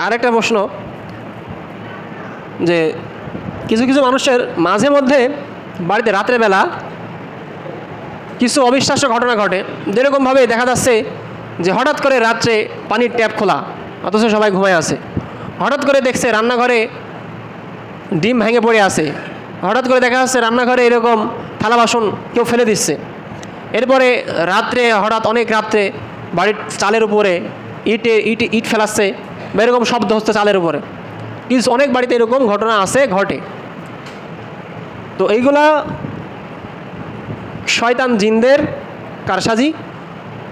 আরেকটা প্রশ্ন যে কিছু কিছু মানুষের মাঝে মধ্যে বাড়িতে রাতের বেলা কিছু অবিশ্বাস্য ঘটনা ঘটে, যেরকমভাবে দেখা যাচ্ছে যে হঠাৎ করে রাত্রে পানির ট্যাপ খোলা, অথচ সবাই ঘুমায় আছে। হঠাৎ করে দেখছে রান্নাঘরে ডিম ভেঙে পড়ে আছে। হঠাৎ করে দেখা যাচ্ছে রান্নাঘরে এরকম থালা বাসন কেউ ফেলে দিচ্ছে। এরপরে রাত্রে হঠাৎ অনেক রাত্রে বাড়ির চালের উপরে ইট ফেলাচ্ছে বা এরকম শব্দ হচ্ছে চালের উপরে। কিন্তু অনেক বাড়িতে এরকম ঘটনা ঘটে। তো এইগুলা শয়তান জিনদের কারসাজি।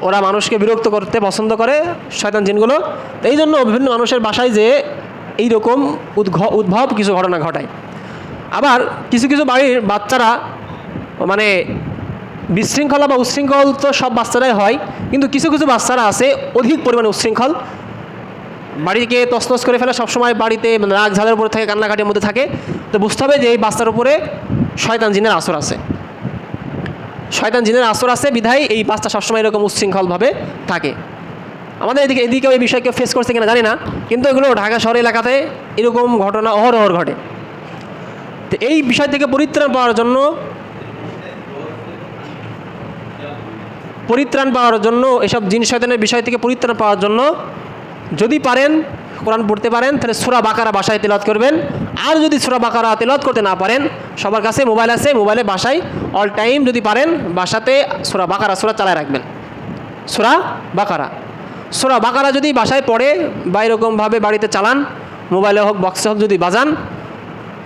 ওরা মানুষকে বিরক্ত করতে পছন্দ করে শয়তান জিনগুলো। এই জন্য বিভিন্ন মানুষের বাসায় যে এইরকম উদ্ভব কিছু ঘটনা ঘটায়। আবার কিছু কিছু বাড়ির বাচ্চারা মানে বিশৃঙ্খলা বা উচ্ছৃঙ্খল তো সব বাচ্চারাই হয়, কিন্তু কিছু কিছু বাচ্চারা আছে অধিক পরিমাণে উচ্ছৃঙ্খল, বাড়িকে তছনছ করে ফেলে, সবসময় বাড়িতে রাগ ঝালের উপরে থাকে, কান্নাকাটির মধ্যে থাকে। তো বুঝতে হবে যে এই বাচ্চার উপরে শয়তান জিনের আসর আছে। শয়তান জিনের আসর আছে বিধায় এই বাচ্চা সবসময় এরকম উচ্ছৃঙ্খলভাবে থাকে। আমাদের এদিকেও এই বিষয়কে ফেস করছে কিনা জানি না, কিন্তু এগুলো ঢাকা শহর এলাকাতে এরকম ঘটনা অহরহ ঘটে। তো এই বিষয় থেকে পরিত্রাণ পাওয়ার জন্য এসব জিন শয়তানের বিষয় থেকে পরিত্রাণ পাওয়ার জন্য যদি পারেন কোরআন পড়তে পারেন তাহলে সূরা বাকারা বাসায় তেলাওয়াত করবেন। আর যদি সূরা বাকারা তেলাওয়াত করতে না পারেন, সবার কাছে মোবাইল আছে, মোবাইলে বাসায় অল টাইম যদি পারেন বাসাতে সূরা বাকারা চালায় রাখবেন। সূরা বাকারা যদি বাসায় পড়ে বা এরকমভাবে বাড়িতে চালান, মোবাইলে হোক বক্সে হোক যদি বাজান,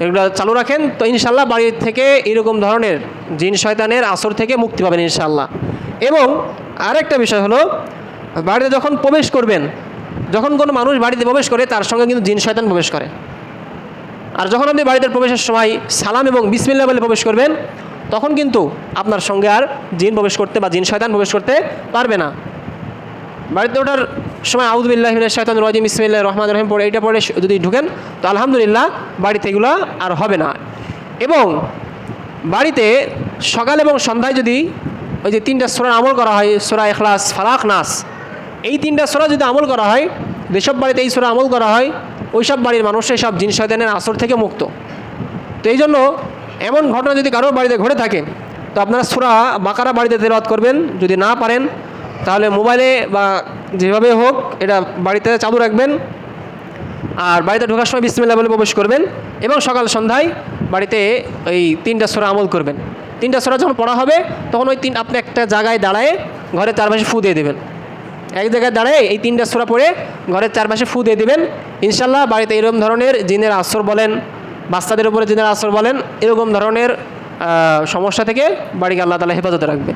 এগুলো চালু রাখেন, তো ইনশাল্লাহ বাড়ির থেকে এরকম ধরনের জিন শয়তানের আসর থেকে মুক্তি পাবেন ইনশাল্লাহ। এবং আরেকটা বিষয় হলো, বাড়িতে যখন প্রবেশ করবেন, যখন কোনো মানুষ বাড়িতে প্রবেশ করে তার সঙ্গে কিন্তু জিন শয়তান প্রবেশ করে। আর যখন আপনি বাড়িতে প্রবেশের সময় সালাম এবং বিসমিল্লাহ বলে প্রবেশ করবেন, তখন কিন্তু আপনার সঙ্গে আর জিন প্রবেশ করতে বা জিন শয়তান প্রবেশ করতে পারবে না। বাড়িতে ওঠার সময় আউযু বিল্লাহি মিনাশ শাইতানির রাজিম বিসমিল্লাহির রহমানির রহিম পড়ে এইটা পড়ে যদি ঢুকেন, তো আলহামদুলিল্লাহ বাড়িতে এগুলো আর হবে না। এবং বাড়িতে সকাল এবং সন্ধ্যায় যদি ওই যে 3টা সূরা আমল করা হয়, সূরা ইখলাস, ফালাক, নাস, এই 3টা সূরা যদি আমল করা হয়, যেসব বাড়িতে এই সূরা আমল করা হয় ওই সব বাড়ির মানুষ সব জিন শয়তানের আসর থেকে মুক্ত। তো এই জন্য এমন ঘটনা যদি কারোর বাড়িতে ঘটে থাকে, তো আপনারা সূরা বাকারা বাড়িতে তেলাওয়াত করবেন। যদি না পারেন তাহলে মোবাইলে বা যেভাবে হোক এটা বাড়িতে চালু রাখবেন। আর বাড়িতে ঢোকার সময় বিসমিল্লাহ বলে প্রবেশ করবেন এবং সকাল সন্ধ্যায় বাড়িতে ওই 3টা সূরা আমল করবেন। 3টা সূরা যখন পড়া হবে তখন আপনি একটা জায়গায় দাঁড়ায় ঘরের চারপাশে ফু দিয়ে দেবেন। এক জায়গায় দাঁড়ায় এই 3টা সূরা পড়ে ঘরের চারপাশে ফু দিয়ে দেবেন। ইনশাল্লাহ বাড়িতে এরকম ধরনের জিনের আসর বলেন, বাচ্চাদের উপরে জিনের আসর বলেন, এরকম ধরনের সমস্যা থেকে বাড়িকে আল্লাহ তাআলা হেফাজতে রাখবে।